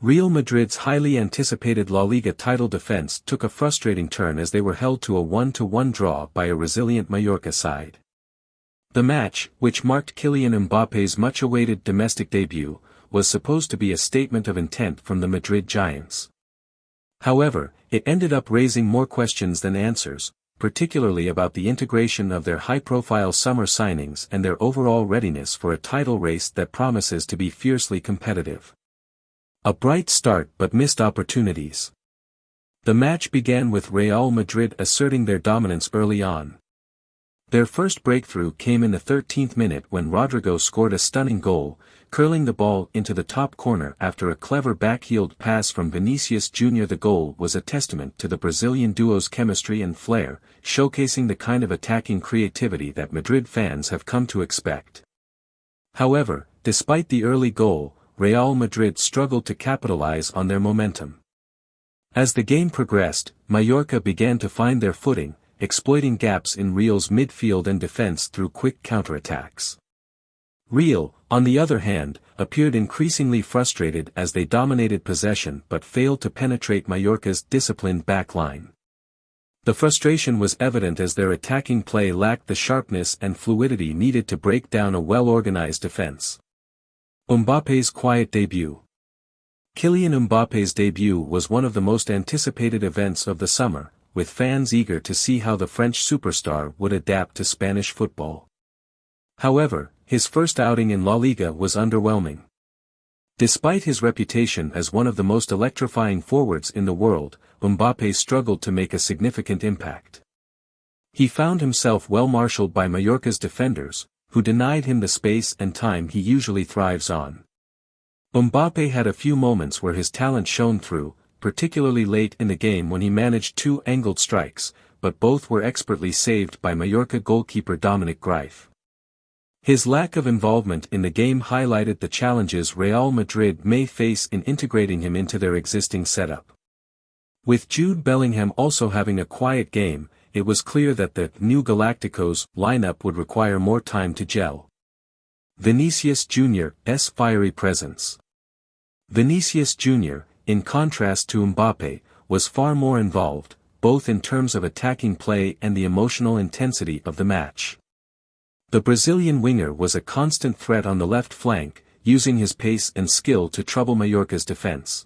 Real Madrid's highly anticipated La Liga title defense took a frustrating turn as they were held to a 1-1 draw by a resilient Mallorca side. The match, which marked Kylian Mbappe's much-awaited domestic debut, was supposed to be a statement of intent from the Madrid Giants. However, it ended up raising more questions than answers, particularly about the integration of their high-profile summer signings and their overall readiness for a title race that promises to be fiercely competitive. A bright start but missed opportunities. The match began with Real Madrid asserting their dominance early on. Their first breakthrough came in the 13th minute when Rodrygo scored a stunning goal, curling the ball into the top corner after a clever backheeled pass from Vinicius Jr. The goal was a testament to the Brazilian duo's chemistry and flair, showcasing the kind of attacking creativity that Madrid fans have come to expect. However, despite the early goal, Real Madrid struggled to capitalize on their momentum. As the game progressed, Mallorca began to find their footing, exploiting gaps in Real's midfield and defense through quick counterattacks. Real, on the other hand, appeared increasingly frustrated as they dominated possession but failed to penetrate Mallorca's disciplined backline. The frustration was evident as their attacking play lacked the sharpness and fluidity needed to break down a well-organized defense. Mbappe's quiet debut. Kylian Mbappe's debut was one of the most anticipated events of the summer, with fans eager to see how the French superstar would adapt to Spanish football. However, his first outing in La Liga was underwhelming. Despite his reputation as one of the most electrifying forwards in the world, Mbappe struggled to make a significant impact. He found himself well marshaled by Mallorca's defenders, who denied him the space and time he usually thrives on. Mbappe had a few moments where his talent shone through, particularly late in the game when he managed two angled strikes, but both were expertly saved by Mallorca goalkeeper Dominic Greif. His lack of involvement in the game highlighted the challenges Real Madrid may face in integrating him into their existing setup. With Jude Bellingham also having a quiet game, it was clear that the new Galacticos lineup would require more time to gel. Vinicius Jr.'s fiery presence. Vinicius Jr., in contrast to Mbappe, was far more involved, both in terms of attacking play and the emotional intensity of the match. The Brazilian winger was a constant threat on the left flank, using his pace and skill to trouble Mallorca's defense.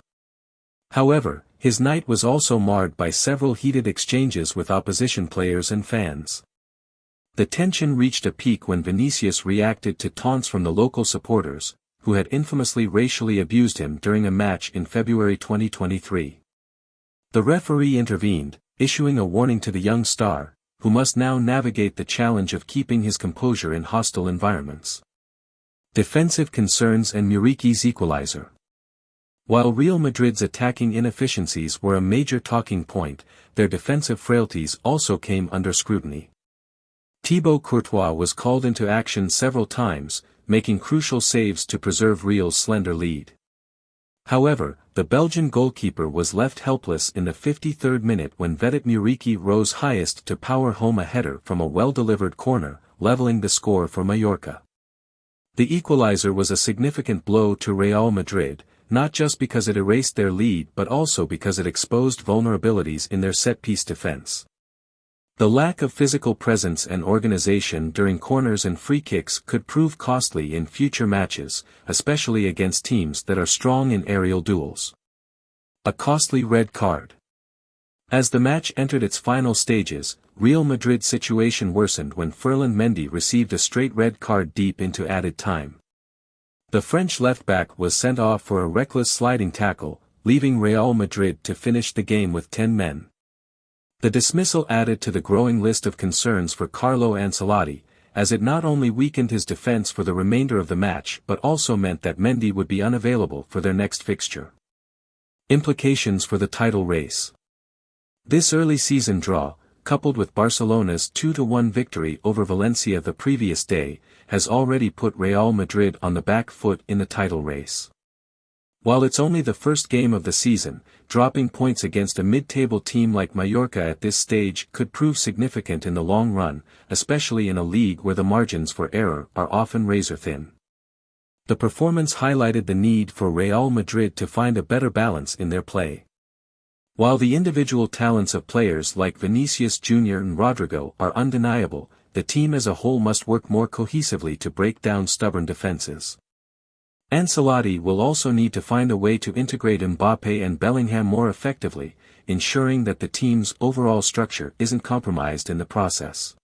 However, his night was also marred by several heated exchanges with opposition players and fans. The tension reached a peak when Vinicius reacted to taunts from the local supporters, who had infamously racially abused him during a match in February 2023. The referee intervened, issuing a warning to the young star, who must now navigate the challenge of keeping his composure in hostile environments. Defensive concerns and Muriqi's equalizer. While Real Madrid's attacking inefficiencies were a major talking point, their defensive frailties also came under scrutiny. Thibaut Courtois was called into action several times, making crucial saves to preserve Real's slender lead. However, the Belgian goalkeeper was left helpless in the 53rd minute when Vedat Muriqi rose highest to power home a header from a well-delivered corner, leveling the score for Mallorca. The equalizer was a significant blow to Real Madrid, not just because it erased their lead but also because it exposed vulnerabilities in their set-piece defense. The lack of physical presence and organization during corners and free kicks could prove costly in future matches, especially against teams that are strong in aerial duels. A costly red card. As the match entered its final stages, Real Madrid's situation worsened when Ferland Mendy received a straight red card deep into added time. The French left-back was sent off for a reckless sliding tackle, leaving Real Madrid to finish the game with 10 men. The dismissal added to the growing list of concerns for Carlo Ancelotti, as it not only weakened his defense for the remainder of the match but also meant that Mendy would be unavailable for their next fixture. Implications for the title race. This early season draw, coupled with Barcelona's 2-1 victory over Valencia the previous day, has already put Real Madrid on the back foot in the title race. While it's only the first game of the season, dropping points against a mid-table team like Mallorca at this stage could prove significant in the long run, especially in a league where the margins for error are often razor-thin. The performance highlighted the need for Real Madrid to find a better balance in their play. While the individual talents of players like Vinicius Jr and Rodrygo are undeniable, the team as a whole must work more cohesively to break down stubborn defenses. Ancelotti will also need to find a way to integrate Mbappe and Bellingham more effectively, ensuring that the team's overall structure isn't compromised in the process.